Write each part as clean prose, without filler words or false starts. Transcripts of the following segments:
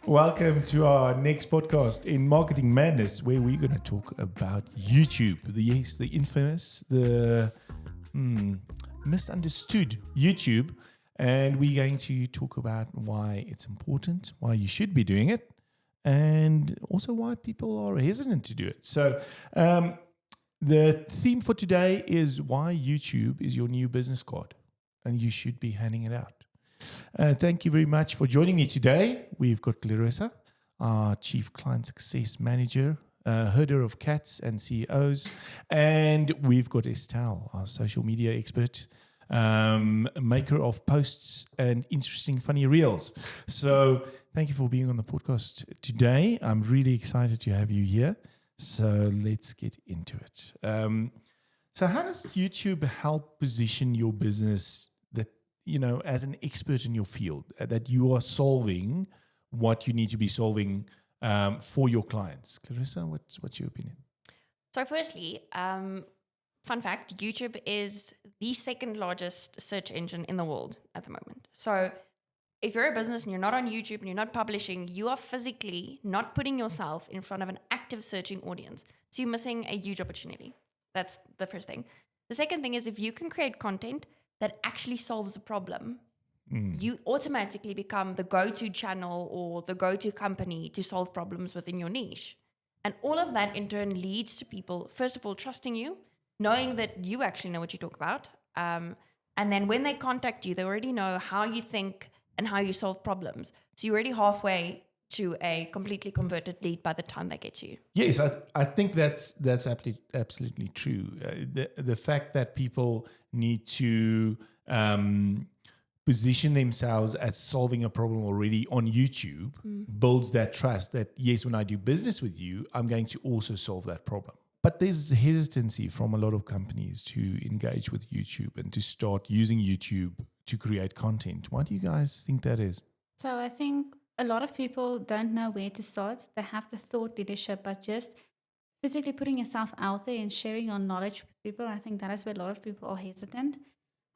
Welcome to our next podcast in Marketing Madness, where we're going to talk about YouTube. The infamous, the misunderstood YouTube. And we're going to talk about why it's important, why you should be doing it, and also why people are hesitant to do it. So the theme for today is why YouTube is your new business card, and you should be handing it out. Thank you very much for joining me today. We've got Clarissa, our Chief Client Success Manager, herder of cats and CEOs. And we've got Estelle, our social media expert, maker of posts and interesting, funny reels. So thank you for being on the podcast today. I'm really excited to have you here. So let's get into it. So how does YouTube help position your business as an expert in your field, that you are solving what you need to be solving for your clients? Clarissa, what's your opinion? So firstly, fun fact, YouTube is the second largest search engine in the world at the moment. So if you're a business and you're not on YouTube and you're not publishing, you are physically not putting yourself in front of an active searching audience. So you're missing a huge opportunity. That's the first thing. The second thing is, if you can create content that actually solves a problem, you automatically become the go-to channel or the go-to company to solve problems within your niche. And all of that in turn leads to people, first of all, trusting you, knowing that you actually know what you talk about. And then when they contact you, they already know how you think and how you solve problems. So you're already halfway to a completely converted lead by the time they get to you. Yes, I think that's absolutely true. The fact that people need to position themselves as solving a problem already on YouTube builds that trust that, yes, when I do business with you, I'm going to also solve that problem. But there's hesitancy from a lot of companies to engage with YouTube and to start using YouTube to create content. Why do you guys think that is? So I think a lot of people don't know where to start. They have the thought leadership, but just physically putting yourself out there and sharing your knowledge with people, I think that is where a lot of people are hesitant.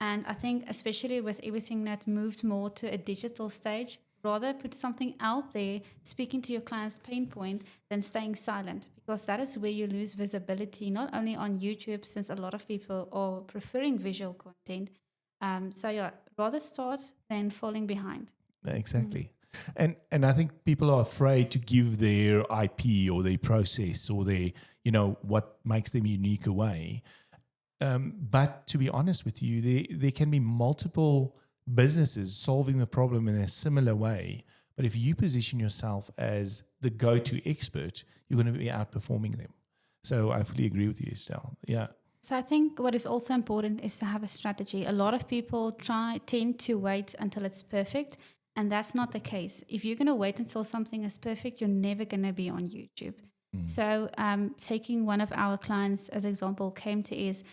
And I think especially with everything that moved more to a digital stage, rather put something out there, speaking to your client's pain point, than staying silent, because that is where you lose visibility, not only on YouTube, since a lot of people are preferring visual content. Rather start than falling behind. Exactly. And I think people are afraid to give their IP or their process or their, what makes them unique away. But to be honest with you, there can be multiple businesses solving the problem in a similar way. But if you position yourself as the go-to expert, you're going to be outperforming them. So I fully agree with you, Estelle. Yeah. So I think what is also important is to have a strategy. A lot of people tend to wait until it's perfect. And that's not the case. If you're going to wait until something is perfect, you're never going to be on YouTube. So taking one of our clients as example, came to is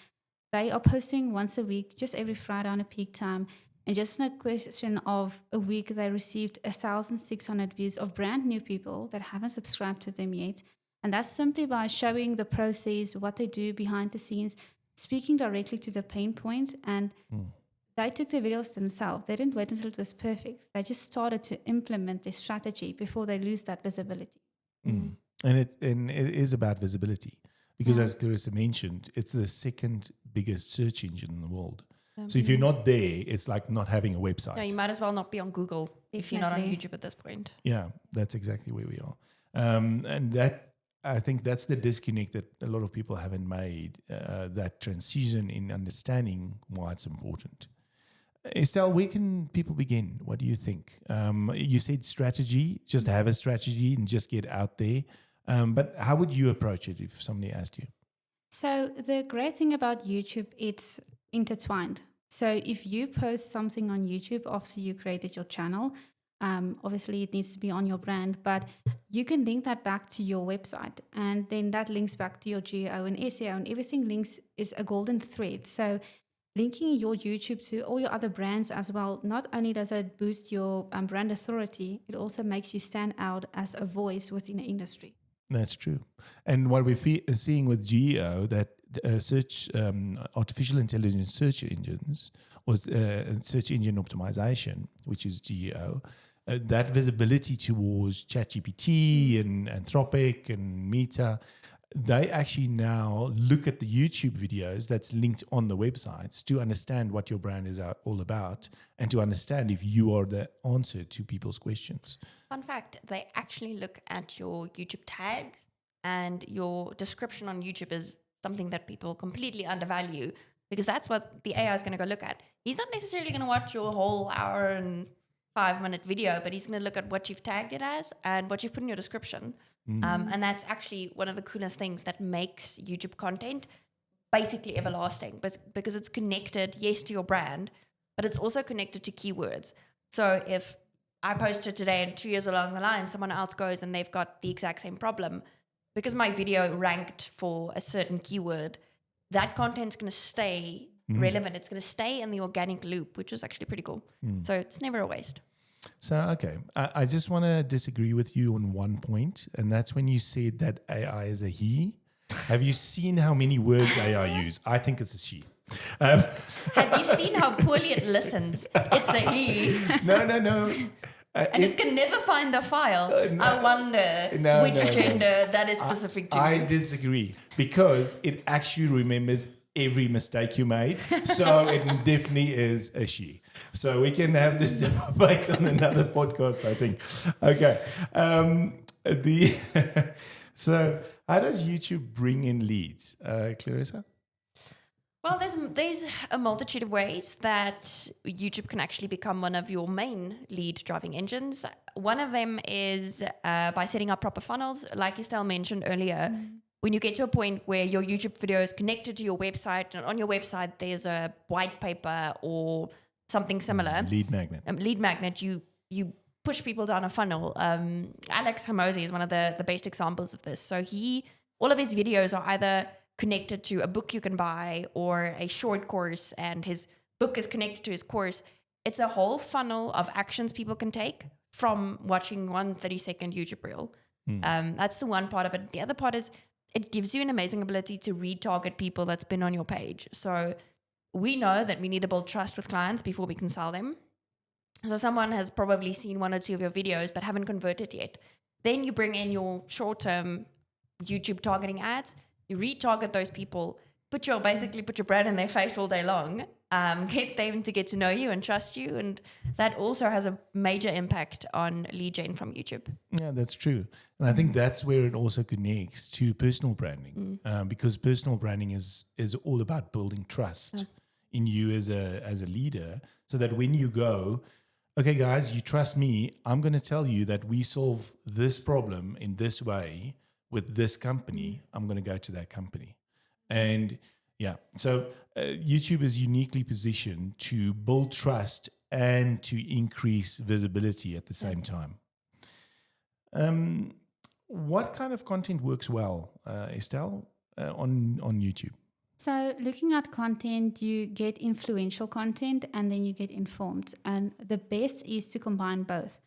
they are posting once a week, just every Friday on a peak time. And just in a question of a week, they received 1,600 views of brand new people that haven't subscribed to them yet. And that's simply by showing the process, what they do behind the scenes, speaking directly to the pain point, and they took the videos themselves. They didn't wait until it was perfect. They just started to implement their strategy before they lose that visibility. And it is about visibility because, as Clarissa mentioned, it's the second biggest search engine in the world. So if you're not there, it's like not having a website. Yeah, you might as well not be on Google. Definitely. If you're not on YouTube at this point. Yeah, that's exactly where we are. And that, I think that's the disconnect that a lot of people haven't made, that transition in understanding why it's important. Estelle, where can people begin? What do you think? You said strategy, just have a strategy and just get out there. But how would you approach it if somebody asked you? So the great thing about YouTube, it's intertwined. So if you post something on YouTube after you created your channel, obviously it needs to be on your brand, but you can link that back to your website. And then that links back to your GEO and SEO, and everything links is a golden thread. So linking your YouTube to all your other brands as well, not only does it boost your brand authority, it also makes you stand out as a voice within the industry. That's true. And what we're seeing with GEO, that artificial intelligence search engines, was search engine optimization, which is GEO, that visibility towards ChatGPT and Anthropic and Meta, they actually now look at the YouTube videos that's linked on the websites to understand what your brand is all about and to understand if you are the answer to people's questions. Fun fact, they actually look at your YouTube tags, and your description on YouTube is something that people completely undervalue, because that's what the AI is going to go look at. He's not necessarily going to watch your whole hour and 5-minute video, but he's going to look at what you've tagged it as and what you've put in your description. And that's actually one of the coolest things that makes YouTube content basically everlasting, because it's connected, yes, to your brand, but it's also connected to keywords. So if I posted today and 2 years along the line, someone else goes and they've got the exact same problem, because my video ranked for a certain keyword, that content's going to stay relevant. It's going to stay in the organic loop, which is actually pretty cool. So it's never a waste. So, okay, I just want to disagree with you on one point, and that's when you said that AI is a he. Have you seen how many words AI use? I think it's a she. Have you seen how poorly it listens? It's a he. No. And it can never find the file. I wonder which gender that is specific to. I disagree, because it actually remembers every mistake you made. So it definitely is a she. So we can have this debate on another podcast, I think. Okay. So how does YouTube bring in leads, Clarissa? Well, there's a multitude of ways that YouTube can actually become one of your main lead driving engines. One of them is by setting up proper funnels. Like Estelle mentioned earlier, when you get to a point where your YouTube video is connected to your website, and on your website there's a white paper or something similar. Lead magnet. You push people down a funnel. Alex Hormozi is one of the best examples of this. So all of his videos are either connected to a book you can buy or a short course, and his book is connected to his course. It's a whole funnel of actions people can take from watching one 30-second YouTube reel. That's the one part of it. The other part is it gives you an amazing ability to retarget people that's been on your page. So we know that we need to build trust with clients before we can sell them. So someone has probably seen 1 or 2 of your videos but haven't converted yet. Then you bring in your short-term YouTube targeting ads. You retarget those people, basically put your brand in their face all day long, get them to get to know you and trust you. And that also has a major impact on lead gen from YouTube. Yeah, that's true. And I think that's where it also connects to personal branding, because personal branding is all about building trust in you as a leader, so that when you go, okay, guys, you trust me, I'm going to tell you that we solve this problem in this way with this company, I'm going to go to that company. And yeah, so YouTube is uniquely positioned to build trust and to increase visibility at the same time. What kind of content works well, Estelle, on YouTube? So looking at content, you get influential content and then you get informed. And the best is to combine both.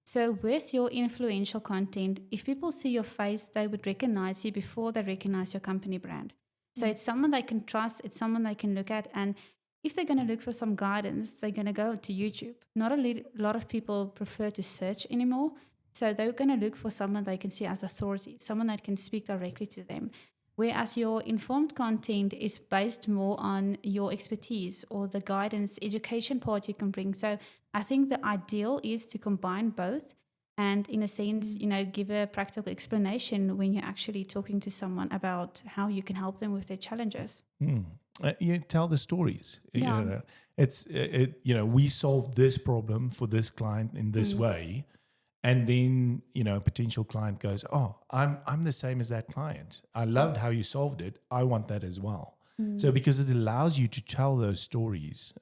So with your influential content, if people see your face, they would recognize you before they recognize your company brand. So it's someone they can trust, it's someone they can look at. And if they're going to look for some guidance, they're going to go to YouTube. Not a lot of people prefer to search anymore. So they're going to look for someone they can see as authority, someone that can speak directly to them. Whereas your informed content is based more on your expertise or the guidance, education part you can bring. So I think the ideal is to combine both and, in a sense, give a practical explanation when you're actually talking to someone about how you can help them with their challenges. You tell the stories. Yeah. We solved this problem for this client in this way. And then, a potential client goes, oh, I'm the same as that client. I loved how you solved it. I want that as well. So because it allows you to tell those stories,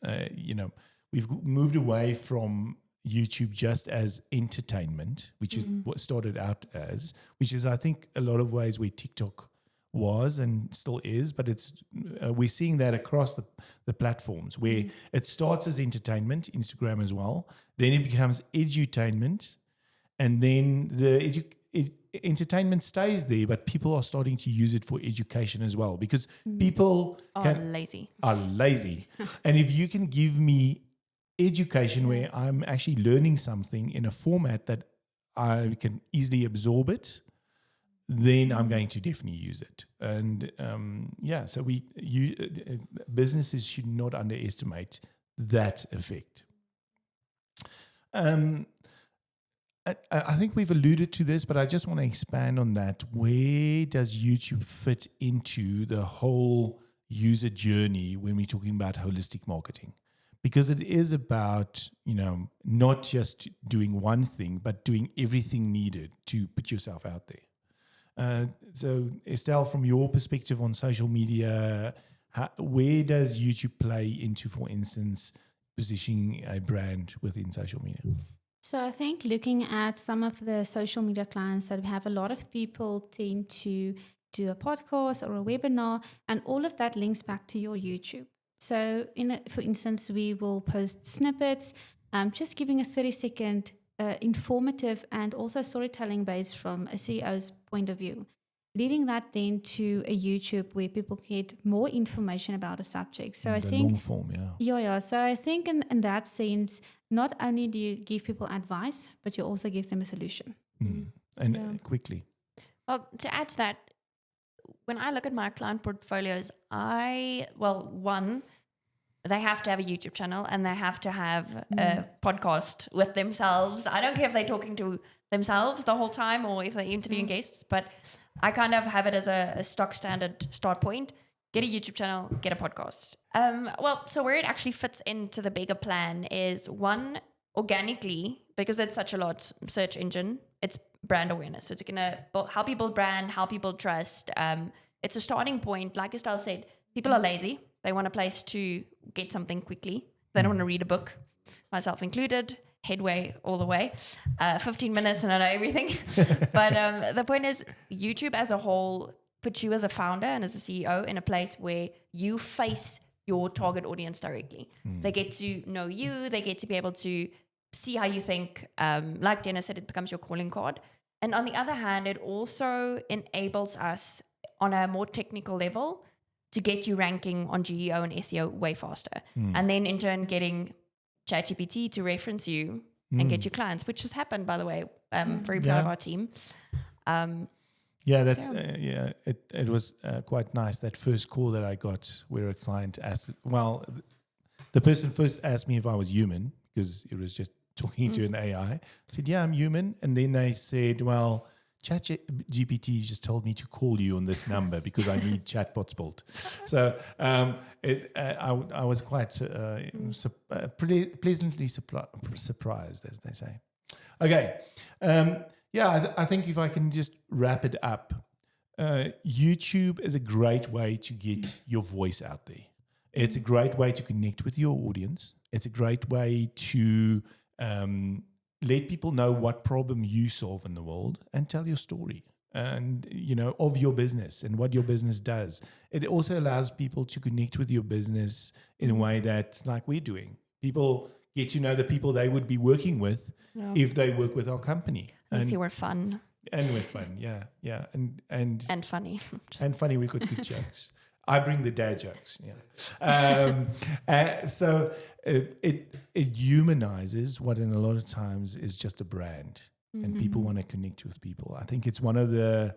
we've moved away from YouTube just as entertainment, which is what started out as, which is, I think, a lot of ways where TikTok was and still is, but we're seeing that across the platforms where it starts as entertainment, Instagram as well. Then it becomes edutainment. And then the entertainment stays there, but people are starting to use it for education as well, because people are lazy. And if you can give me education where I'm actually learning something in a format that I can easily absorb it, then I'm going to definitely use it. And so businesses should not underestimate that effect. I think we've alluded to this, but I just want to expand on that. Where does YouTube fit into the whole user journey when we're talking about holistic marketing? Because it is about, not just doing one thing, but doing everything needed to put yourself out there. So Estelle, from your perspective on social media, where does YouTube play into, for instance, positioning a brand within social media? So I think looking at some of the social media clients that we have, a lot of people tend to do a podcast or a webinar, and all of that links back to your YouTube. So for instance, we will post snippets, just giving a 30-second informative and also storytelling based from a CEO's point of view, leading that then to a YouTube where people get more information about a subject. So I think long form, yeah. So I think in that sense, not only do you give people advice, but you also give them a solution. And quickly. Well, to add to that, when I look at my client portfolios, one, they have to have a YouTube channel and they have to have a podcast with themselves. I don't care if they're talking to themselves the whole time or if they're interviewing guests, but I kind of have it as a stock standard start point. Get a YouTube channel, get a podcast. So where it actually fits into the bigger plan is, one, organically, because it's such a large search engine, it's brand awareness. So it's going to help you build brand, help you build trust. It's a starting point. Like Estelle said, people are lazy. They want a place to get something quickly. They don't want to read a book, myself included. Headway all the way, 15 minutes and I know everything. But the point is, YouTube as a whole puts you as a founder and as a CEO in a place where you face your target audience directly. They get to know you. They get to be able to see how you think. Like Dennis said, it becomes your calling card. And on the other hand, it also enables us on a more technical level to get you ranking on GEO and SEO way faster. And then in turn getting ChatGPT to reference you and get you clients, which has happened, by the way. Very proud of our team. It was quite nice, that first call that I got where a client asked, the person first asked me if I was human, because it was just talking to an AI. I said, yeah, I'm human. And then they said, well, ChatGPT just told me to call you on this number because I need chatbots built. So I was quite pleasantly surprised, as they say. Okay. I think if I can just wrap it up, YouTube is a great way to get your voice out there. It's a great way to connect with your audience. It's a great way to let people know what problem you solve in the world and tell your story and, of your business and what your business does. It also allows people to connect with your business in a way that, like we're doing, people get to know the people they would be working with if they work with our company. And see, we're fun. And we're fun, yeah. And funny. And funny, we've got good jokes. I bring the dad jokes, so it humanizes what in a lot of times is just a brand, and people want to connect with people. I think it's one of the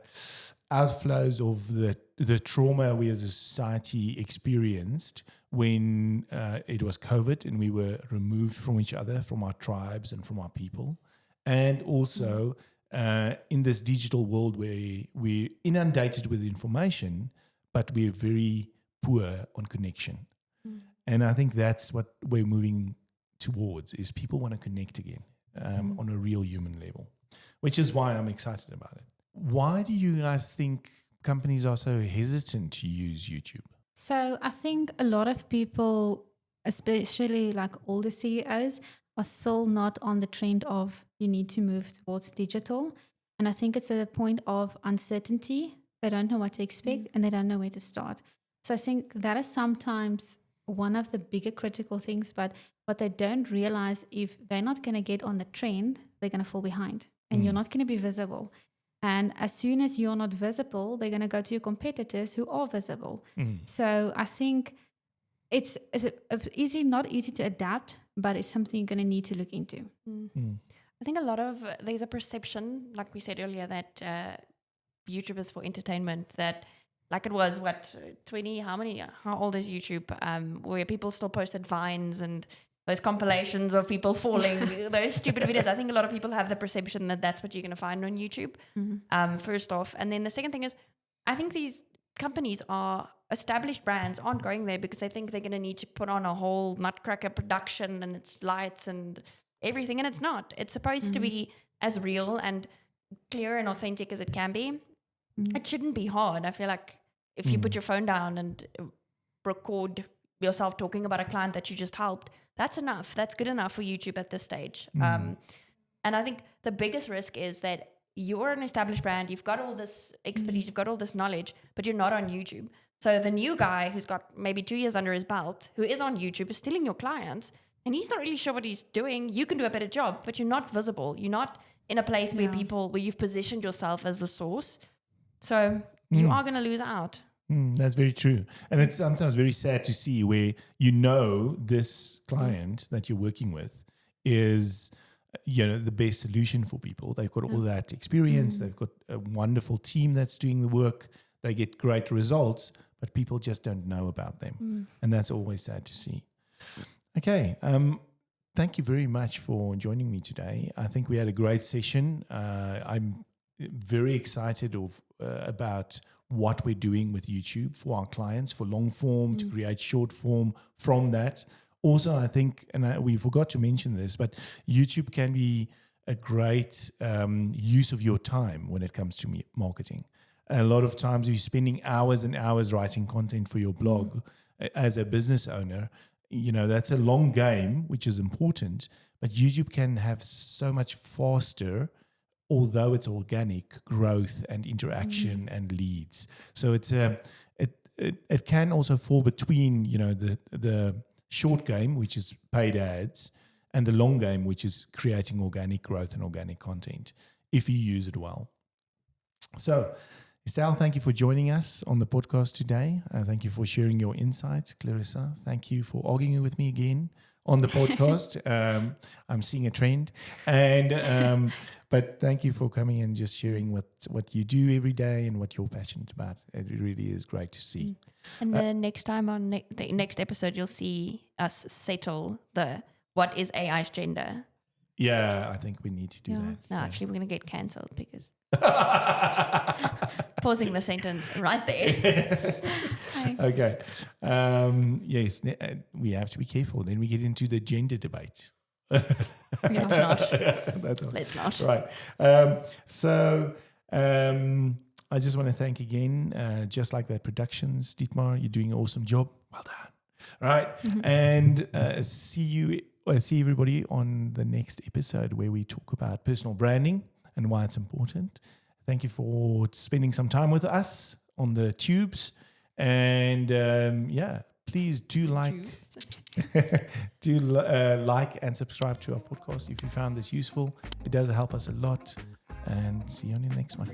outflows of the trauma we as a society experienced when it was COVID and we were removed from each other, from our tribes and from our people. And also in this digital world where we're inundated with information, but we're very poor on connection. And I think that's what we're moving towards, is people want to connect again on a real human level, which is why I'm excited about it. Why do you guys think companies are so hesitant to use YouTube? So I think a lot of people, especially like older CEOs, are still not on the trend of you need to move towards digital. And I think it's a point of uncertainty. They don't know what to expect and they don't know where to start. So I think that is sometimes one of the bigger critical things, but what they don't realize, if they're not going to get on the trend, they're going to fall behind and you're not going to be visible. And as soon as you're not visible, they're going to go to your competitors who are visible. So I think it's not easy to adapt, but it's something you're going to need to look into. I think there's a perception, like we said earlier, that YouTube is for entertainment, that like it was, 20, how old is YouTube? Where people still posted Vines and those compilations of people falling, those stupid videos. I think a lot of people have the perception that that's what you're going to find on YouTube, first off. And then the second thing is, I think these companies established brands aren't going there because they think they're going to need to put on a whole nutcracker production and it's lights and everything. And it's not. It's supposed to be as real and clear and authentic as it can be. It shouldn't be hard. I feel like if you put your phone down and record yourself talking about a client that you just helped, that's enough. That's good enough for YouTube at this stage. And I think the biggest risk is that you're an established brand, you've got all this expertise, you've got all this knowledge, but you're not on YouTube. So the new guy who's got maybe 2 years under his belt, who is on YouTube, is stealing your clients, and he's not really sure what he's doing. You can do a better job, but you're not visible. You're not in a place where you've positioned yourself as the source. So you are going to lose out. That's very true. And it's sometimes very sad to see where this client that you're working with is, the best solution for people. They've got all that experience. They've got a wonderful team that's doing the work. They get great results, but people just don't know about them. And that's always sad to see. Okay. Thank you very much for joining me today. I think we had a great session. I'm very excited about what we're doing with YouTube for our clients, for long form, to create short form from that. Also, I think, and we forgot to mention this, but YouTube can be a great use of your time when it comes to marketing. A lot of times you're spending hours and hours writing content for your blog as a business owner. That's a long game, which is important, but YouTube can have so much faster, although it's organic, growth and interaction and leads. So it can also fall between, the short game, which is paid ads, and the long game, which is creating organic growth and organic content, if you use it well. So, Estelle, thank you for joining us on the podcast today. Thank you for sharing your insights. Clarissa, thank you for arguing with me again on the podcast. I'm seeing a trend. And but thank you for coming and just sharing what you do every day and what you're passionate about. It really is great to see. And the next time on the next episode, you'll see us settle what is AI's gender. Yeah, I think we need to do that. No, actually, we're going to get cancelled because... Pausing the sentence right there. Okay. Yes, we have to be careful. Then we get into the gender debate. Let's not. That's all. Let's not. Right. I just want to thank again, Just Like That Productions, Dietmar, you're doing an awesome job. Well done. Right. And see everybody on the next episode where we talk about personal branding and why it's important. Thank you for spending some time with us on the tubes. And please do like and subscribe to our podcast if you found this useful. It does help us a lot. And see you on the next one.